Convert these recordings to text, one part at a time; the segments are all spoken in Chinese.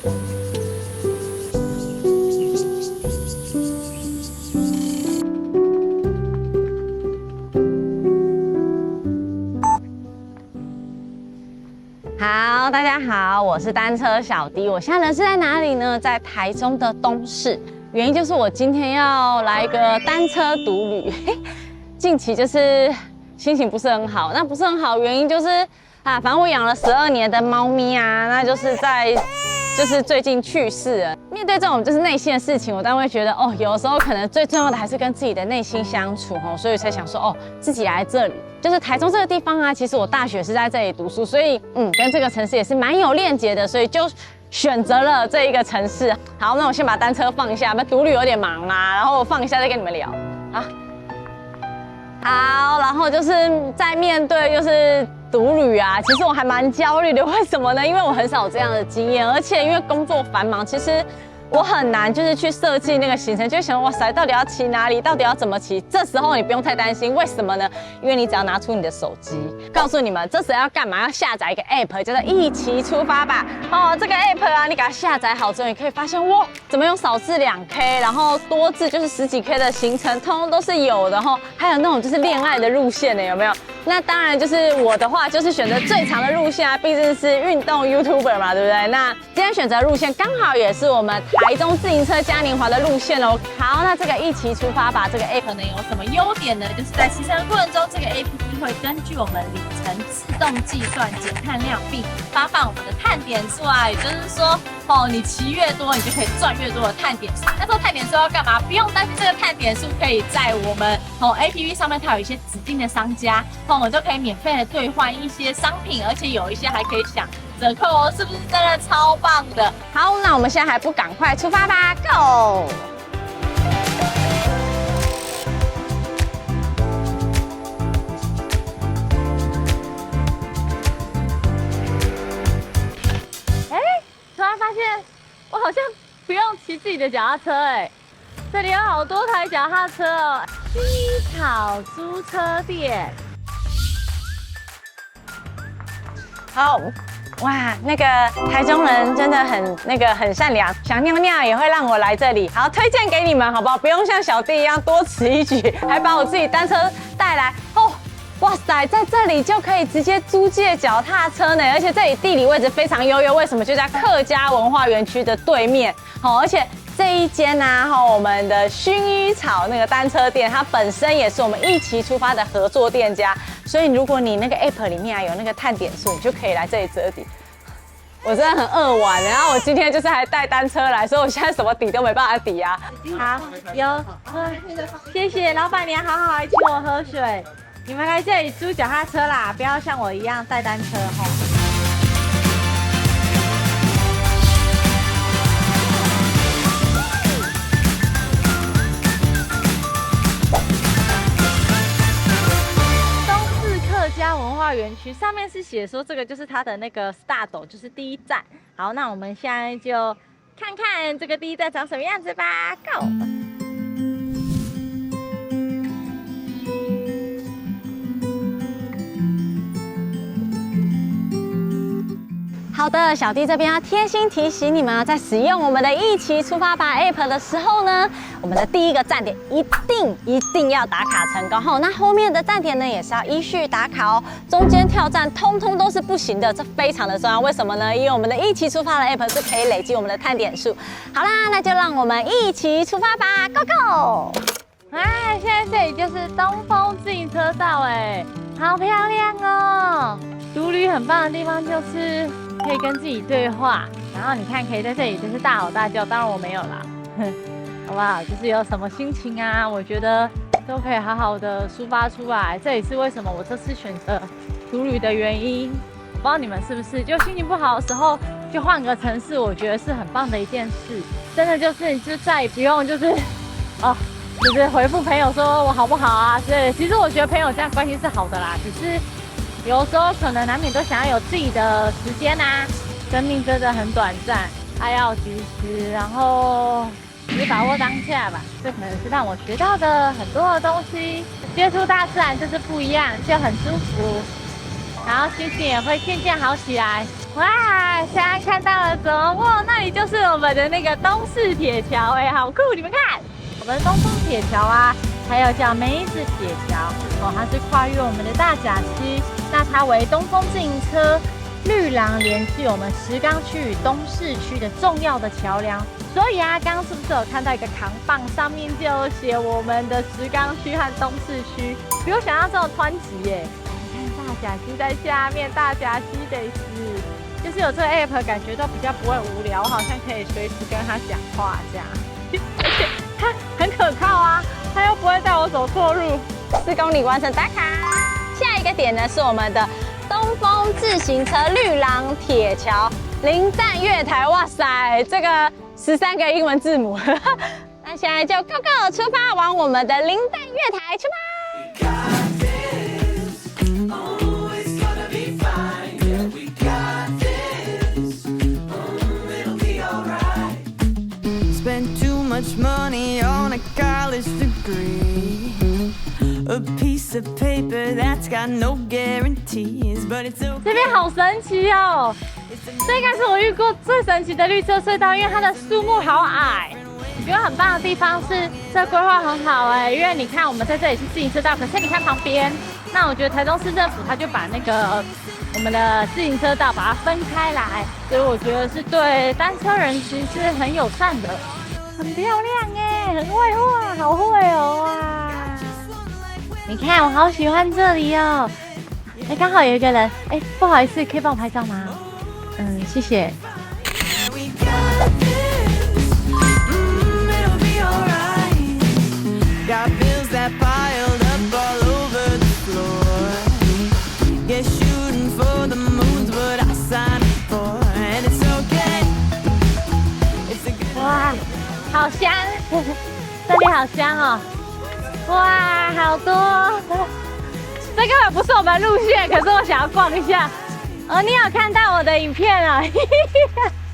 好，大家好，我是单车小弟。我现在人是在哪里呢？在台中的东市。原因就是我今天要来一个单车独旅。近期就是心情不是很好，那不是很好，原因就是反正我养了12年的猫咪啊，那就是最近去世了。面对这种就是内心的事情，我当然会觉得有时候可能最重要的还是跟自己的内心相处所以才想说自己来这里。就是台中这个地方啊，其实我大学是在这里读书，所以跟这个城市也是蛮有链接的，所以就选择了这一个城市。好，那我先把单车放下，独旅有点忙啦，然后我放一下再跟你们聊。好，然后就是在面对就是独旅啊，其实我还蛮焦虑的。为什么呢？因为我很少有这样的经验，而且因为工作繁忙，其实我很难就是去设计那个行程，就想哇塞，到底要骑哪里，到底要怎么骑？这时候你不用太担心，为什么呢？因为你只要拿出你的手机，告诉你们这时候要干嘛，要下载一个 app， 叫做一起出发吧。这个 app 啊，你给它下载好之后，你可以发现哇，怎么用少至2K， 然后多至就是10几K的行程，通通都是有的还有那种就是恋爱的路线的，有没有？那当然就是我的话，就是选择最长的路线啊，毕竟是运动 YouTuber 嘛，对不对？那今天选择的路线刚好也是我们台中自行车嘉年华的路线哦。好，那这个一起出发吧，这个 app 呢有什么优点呢？就是在骑乘的过程中，这个 app 会根据我们里程自动计算减碳量，并发放我们的碳点数啊。也就是说，你骑越多，你就可以赚越多的碳点数。那这个碳点数要干嘛？不用担心这个碳点数可以在我们app 上面，它有一些指定的商家，我们都可以免费的兑换一些商品，而且有一些还可以享折扣哦，是不是真的超棒的？好，那我们现在还不赶快出发吧 ，Go！突然发现我好像不用骑自己的脚踏车这里有好多台脚踏车哦。薰衣草租车店。好，哇，那个台中人真的很善良，想尿尿也会让我来这里。好，推荐给你们好不好？不用像小弟一样多此一举，还把我自己单车带来哇塞，在这里就可以直接租借脚踏车呢，而且这里地理位置非常优越。为什么？就在客家文化园区的对面。而且这一间我们的薰衣草那个单车店，它本身也是我们一起出发的合作店家。所以如果你那个 app 里面有那个碳点数，你就可以来这里折抵。我真的很扼腕，然后我今天就是还带单车来，所以我现在什么抵都没办法抵啊。好，有，谢谢老板娘，好来请我喝水。你们来这里租脚踏车啦，不要像我一样带单车东势客家文化园区上面是写说这个就是它的那个 start， 就是第一站。好，那我们现在就看看这个第一站长什么样子吧 ，Go！好的，小弟这边要贴心提醒你们啊，在使用我们的一起出发吧 app 的时候呢，我们的第一个站点一定要打卡成功那后面的站点呢也是要依序打卡中间跳站通通都是不行的，这非常的重要。为什么呢？因为我们的一起出发的 app 是可以累积我们的碳点数。好啦，那就让我们一起出发吧 ，Go Go！ 现在这里就是东风自行车道好漂亮哦！独旅很棒的地方就是可以跟自己对话，然后你看可以在这里就是大吼大叫，当然我没有啦，好不好？就是有什么心情啊，我觉得都可以好好的抒发出来。这也是为什么我这次选择独旅的原因。我不知道你们是不是，就心情不好的时候就换个城市，我觉得是很棒的一件事。真的就是你就再也不用就是回复朋友说我好不好啊之类的。其实我觉得朋友这样关系是好的啦，只是有时候可能难免都想要有自己的时间生命真的很短暂，爱要及时，然后也把握当下吧。这可能是让我学到的很多的东西。接触大自然就是不一样，就很舒服，然后心情也会渐渐好起来。哇，现在看到了什么？哇，那里就是我们的那个东势铁桥，哎，好酷！你们看，我们的东风铁桥啊，还有叫梅子铁桥，哦，它是跨越我们的大甲溪，那它为东风自行车绿廊连接我们石冈区与东市区的重要的桥梁。所以啊，刚刚是不是有看到一个扛棒，上面就有写我们的石冈区和东市区，比我想象中的湍急耶！你看大甲溪在下面，大甲溪得是。就是有这个 app， 感觉都比较不会无聊，我好像可以随时跟他讲话这样，而且他很可靠啊，他又不会带我走错路。4公里完成打卡。下一个点呢是我们的东风自行车绿廊铁桥临站月台，哇塞，这个13个英文字母。那现在就 go go 出发，往我们的临站月台出发。Spent too much money on a college degree, a piece of paper that's got no guarantees, but it's okay. 这边好神奇哦，这应该是我遇过最神奇的绿色隧道，因为它的树木好矮。我觉得很棒的地方是这规划很好哎，因为你看我们在这里是自行车道，可是你看旁边，那我觉得台中市政府他就把那个我们的自行车道把它分开来，所以我觉得是对单车人其实很友善的，很漂亮哎，很会画，好会哦哇！你看我好喜欢这里哦，哎，刚好有一个人，哎，不好意思，可以帮我拍照吗？谢谢。We got this, it'll be alright. Got bills that piled up all over the floor. Yeah, shooting for the moons, but I signed up for, and it's okay. It's a good 哇，好香，这里好香哦！哇，好多，这根本不是我们路线，可是我想要逛一下。哦，你有看到我的影片啊？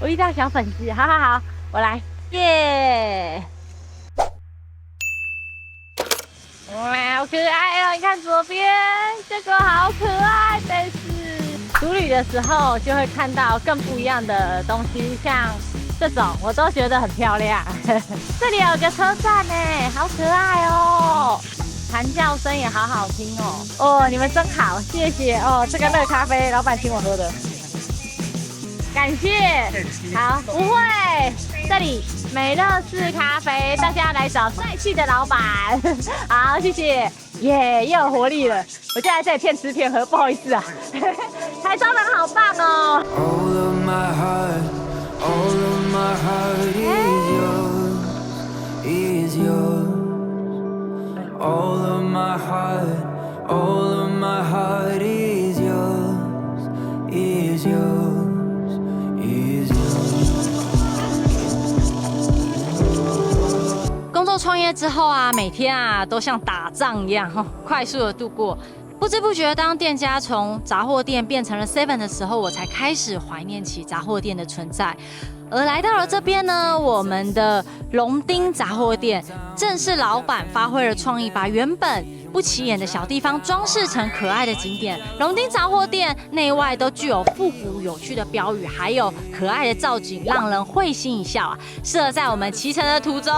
我遇到小粉丝，好好好，我来，耶！哇，好可爱哦！你看左边这个好可爱，但是独旅的时候就会看到更不一样的东西，像这种我都觉得很漂亮。这里有个车站呢，好可爱哦！谈叫声也好好听哦。哦，你们真好，谢谢哦。这个热咖啡，老板请我喝的，感谢。好，不会。这里美乐士咖啡，大家来找帅气的老板。好，谢谢。耶，又有活力了。我就在这里骗吃骗喝，不好意思啊。台中人好棒哦。all of my heart, all of my heart is yours. All of my heart, all of my heart is yours, is yours, is yours. 工作创业之后啊，每天啊都像打仗一样，快速的度过。不知不觉，当店家从杂货店变成了 Seven 的时候，我才开始怀念起杂货店的存在。而来到了这边呢，我们的龙丁杂货店，正是老板发挥了创意，把原本不起眼的小地方装饰成可爱的景点。龙丁杂货店内外都具有复古有趣的标语，还有可爱的造景，让人会心一笑啊！适合在我们骑乘的途中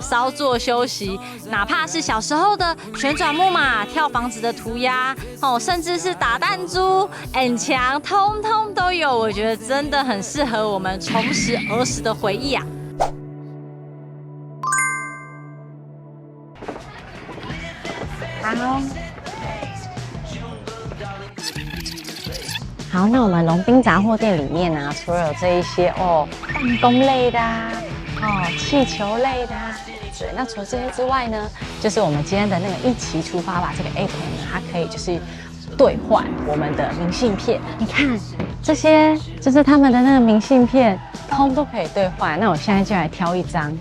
稍作休息，哪怕是小时候的旋转木马、跳房子的涂鸦甚至是打弹珠、矮墙，通通都有。我觉得真的很适合我们重拾儿时的回忆啊！好，那我们龙丁杂货店里面呢，除了有这一些办公类的气球类的对，那除了这些之外呢，就是我们今天的那个一起出发吧这个 app 呢，它可以就是兑换我们的明信片。你看这些就是他们的那个明信片，通都可以兑换。那我现在就来挑一张，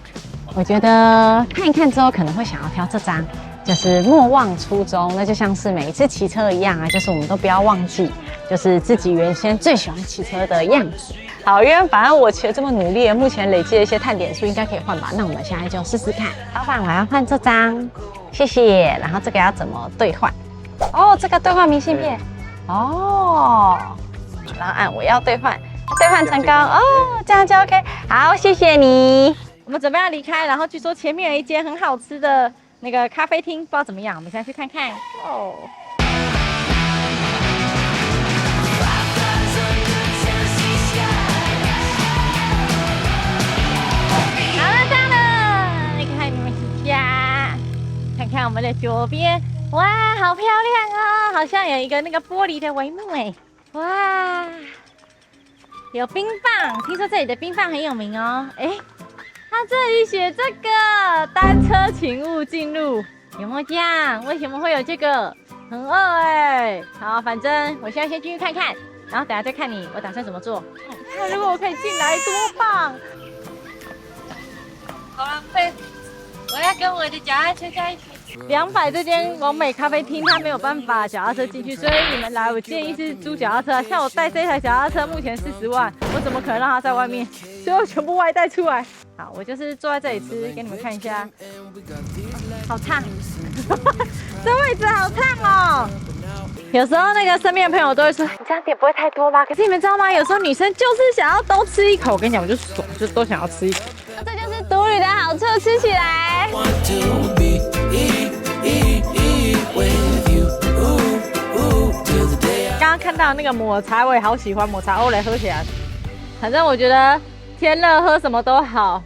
我觉得看一看之后可能会想要挑这张。就是莫忘初衷，那就像是每一次骑车一样啊，就是我们都不要忘记，就是自己原先最喜欢骑车的样子。好，因为反正我骑得这么努力，目前累积的一些碳点数应该可以换吧？那我们现在就试试看。老板，我要换这张，谢谢。然后这个要怎么兑换？这个兑换明信片。然后按我要兑换，兑换成功哦，这样就 OK。好，谢谢你。我们准备要离开，然后据说前面有一间很好吃的那个咖啡厅，不知道怎么样，我们现在去看看哦。好了，到了，你看你们家，看看我们的左边，哇，好漂亮哦，好像有一个那个玻璃的帷幕哎，哇，有冰棒，听说这里的冰棒很有名哦，哎。它这里写这个单车请勿进入，有没有这样？为什么会有这个？很饿哎。好，反正我现在先进去看看，然后等下再看你，我打算怎么做。那如果我可以进来，多棒！好浪费，我要跟我的脚踏车在一起。200这间完美咖啡厅，它没有办法脚踏车进去，所以你们来，我建议是租脚踏车。像我带这台脚踏车，目前40万，我怎么可能让它在外面？所以我全部外带出来。好，我就是坐在这里吃，给你们看一下。好烫，这位置好烫哦。有时候那个身边的朋友都会说，你这样点不会太多吧？可是你们知道吗？有时候女生就是想要都吃一口。我跟你讲，我就爽，就都想要吃一口。这就是独旅的好处，吃起来。刚刚看到那个抹茶，我也好喜欢抹茶欧蕾，喝起来。反正我觉得天热喝什么都好。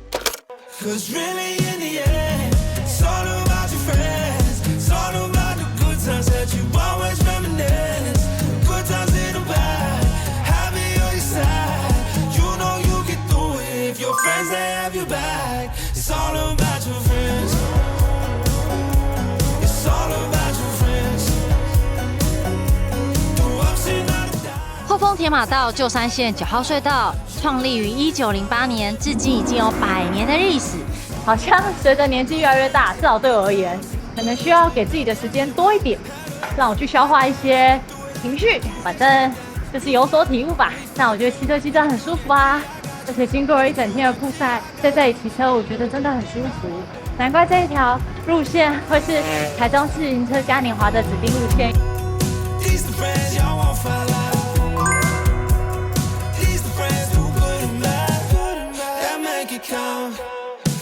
'Cause really in the end, it's all about your friends. It's all about the good times that you always reminisce. Good times in the bad, happy on your side. You know you get through it if your friends they have your back. It's all about your friends. It's all about your friends. The ups and downs. 后丰铁马道旧山线9号隧道。创立于1908年，至今已经有100年的历史。好像随着年纪越来越大，至少对我而言，可能需要给自己的时间多一点，让我去消化一些情绪。反正就是有所体悟吧。那我觉得骑车骑车很舒服啊，而且经过了一整天的酷赛，在这里骑车，我觉得真的很舒服。难怪这一条路线会是台中自行车嘉年华的指定路线。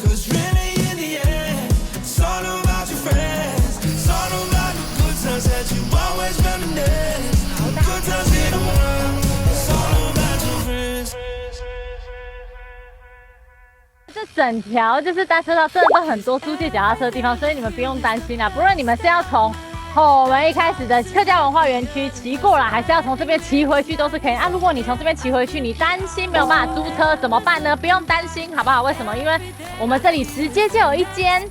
'Cause really in the end, it's all about your friends. It's all about the good times that you always reminisce. Good times in the world, it's all about your friends. 这整条就是单车道，真的都很多租借脚踏车的地方，所以你们不用担心啦。不论你们是要从我们一开始的客家文化园区骑过来，还是要从这边骑回去，都是可以啊。如果你从这边骑回去，你担心没有办法租车怎么办呢？不用担心，好不好？为什么？因为我们这里直接就有一间，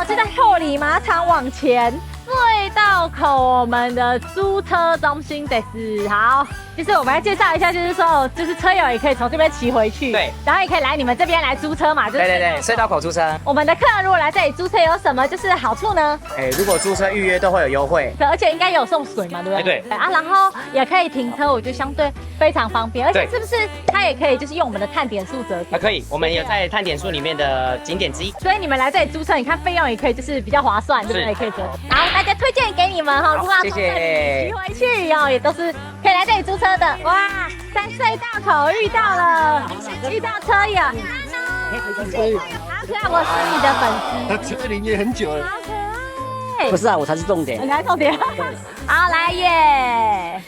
就在后里马场往前最道口我们的租车中心的是好。就是我们来介绍一下，就是说，就是车友也可以从这边骑回去，对，然后也可以来你们这边来租车嘛，就是对，隧道口租车。我们的客人如果来这里租车有什么就是好处呢？如果租车预约都会有优惠，而且应该有送水嘛，对不对？对啊，然后也可以停车，我觉得相对非常方便，而且是不是它也可以就是用我们的碳点数折抵？可以，我们有在碳点数里面的景点之一，所以你们来这里租车，你看费用也可以就是比较划算，对不对？也可以折抵。好，大家推荐给你们哈，如果要从这里骑回去哦，也都是可以来这里租车的。哇，在隧道口遇到了，遇到车友，好可爱，我是你的粉丝，他车龄也很久了，好可爱。不是啊，我才是重点。你来重点，好来耶！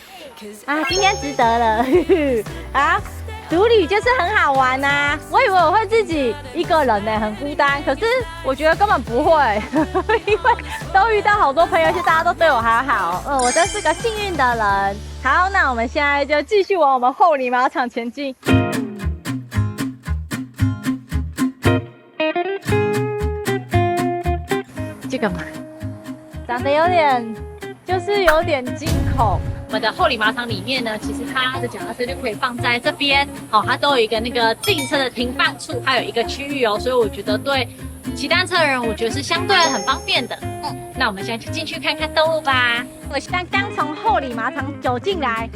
啊，今天值得了，啊，独旅就是很好玩呐。我以为我会自己一个人呢，很孤单，可是我觉得根本不会，因为都遇到好多朋友，而且大家都对我还好。我真是个幸运的人。好，那我们现在就继续往我们后里马场前进。这个嘛，长得有点，就是有点惊恐。我们的后里马场里面呢，其实它的脚踏车就可以放在这边，它都有一个那个自行车的停放处，还有一个区域哦，所以我觉得对骑单车的人，我觉得是相对很方便的。那我们现在就进去看看动物吧。我现在刚从后里马场走进来，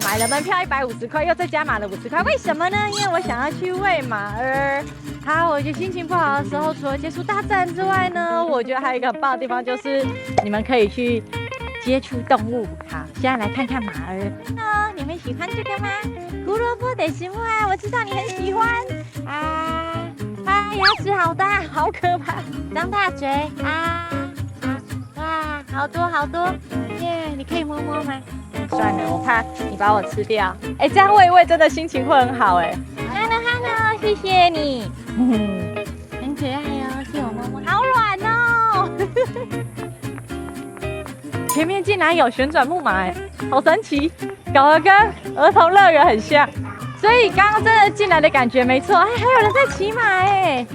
买了门票150块，又再加码了50块，为什么呢？因为我想要去喂马儿。好，我觉得心情不好的时候，除了接触大自然之外呢，我觉得还有一个很棒的地方，就是你们可以去接触动物。好，现在来看看马儿。Hello， 你们喜欢这个吗？胡萝卜得什么啊？我知道你很喜欢啊！牙齿好大，好可怕！张大嘴啊！哇，好多好多耶！你可以摸摸吗？算了，我怕你把我吃掉。哎，这样喂一喂真的心情会很好哎。Hello， 谢谢你。很可爱哦，借我摸摸。好软哦！前面竟然有旋转木马哎，好神奇，搞得跟儿童乐园很像。所以刚刚真的进来的感觉没错，哎，还有人在骑马哎，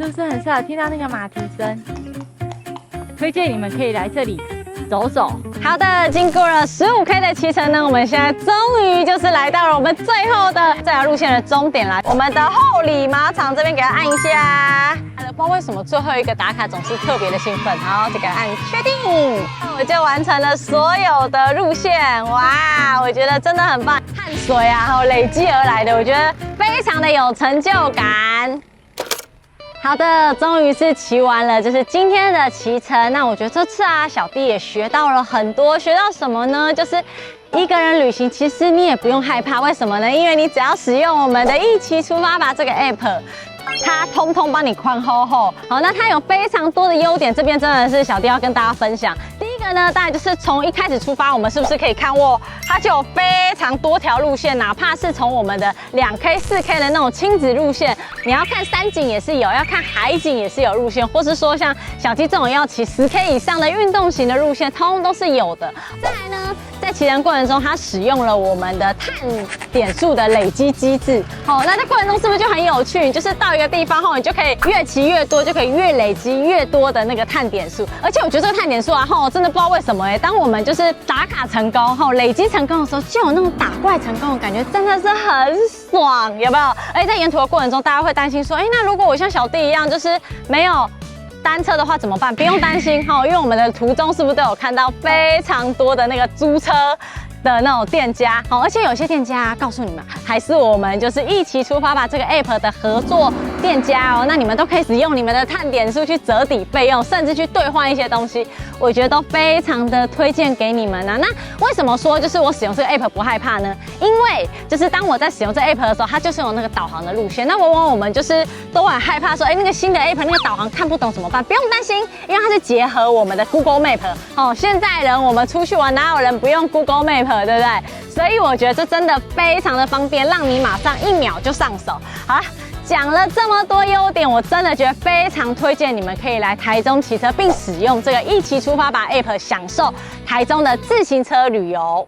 是不是很适合听到那个马蹄声？推荐你们可以来这里走走。好的，经过了15K 的骑程呢，我们现在终于就是来到了我们最后的这条路线的终点啦。我们的后里马场这边给它按一下。不知道为什么最后一个打卡总是特别的兴奋，好，就给它按确定，那我就完成了所有的路线。哇，我觉得真的很棒，汗水啊，还有累积而来的，我觉得非常的有成就感。好的，终于是骑完了，就是今天的骑程。那我觉得这次啊，小弟也学到了很多，学到什么呢？就是一个人旅行，其实你也不用害怕，为什么呢？因为你只要使用我们的一起出发吧这个 app。它通通帮你宽厚厚，好，那它有非常多的优点，这边真的是小弟要跟大家分享。第一个呢，当然就是从一开始出发，我们是不是可以看过，它就有非常多条路线，哪怕是从我们的2K、4K 的那种亲子路线，你要看山景也是有，要看海景也是有路线，或是说像小弟这种要骑10K 以上的运动型的路线，通通都是有的。再来呢，在骑乘过程中，它使用了我们的碳点数的累积机制，好，那在过程中是不是就很有趣？就是到一个地方后，你就可以越骑越多，就可以越累积越多的那个碳点数。而且我觉得这个碳点数啊，吼，真的不知道为什么当我们就是打卡成功后累积成功的时候，就有那种打怪成功的感觉，真的是很爽，有没有？而且在沿途的过程中，大家会担心说，那如果我像小弟一样，就是没有单车的话怎么办？不用担心哈，因为我们的途中是不是都有看到非常多的那个租车的那种店家，好，而且有些店家告诉你们，还是我们就是一起出发吧这个 app 的合作店家哦，那你们都可以使用你们的碳点数去折抵费用，甚至去兑换一些东西，我觉得都非常的推荐给你们啊。那为什么说就是我使用这个 app 不害怕呢？因为就是当我在使用这个 app 的时候，它就是有那个导航的路线，那往往我们就是都很害怕说，那个新的 app 那个导航看不懂怎么办？不用担心，因为它是结合我们的 Google Map 哦。现在人我们出去玩，哪有人不用 Google Map？对不对？所以我觉得这真的非常的方便，让你马上1秒就上手。好啦，讲了这么多优点，我真的觉得非常推荐你们可以来台中骑车，并使用这个一起出发吧 app 享受台中的自行车旅游。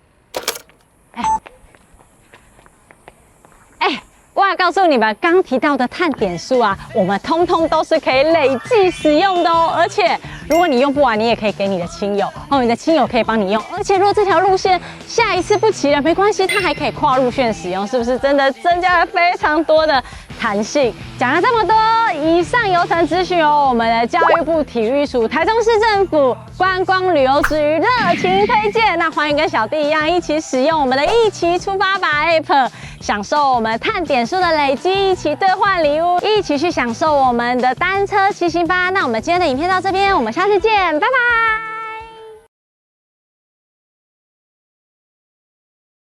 我要告诉你们，刚提到的碳点数啊，我们通通都是可以累计使用的哦。而且，如果你用不完，你也可以给你的亲友，你的亲友可以帮你用。而且，如果这条路线下一次不骑了，没关系，它还可以跨路线使用，是不是真的增加了非常多的弹性？讲了这么多，以上游程资讯由我们的教育部体育署、台中市政府观光旅游局热情推荐。那欢迎跟小弟一样一起使用我们的一起出发吧 app， 享受我们碳点数的累积，一起兑换礼物，一起去享受我们的单车骑行吧。那我们今天的影片到这边，我们下次见，拜拜。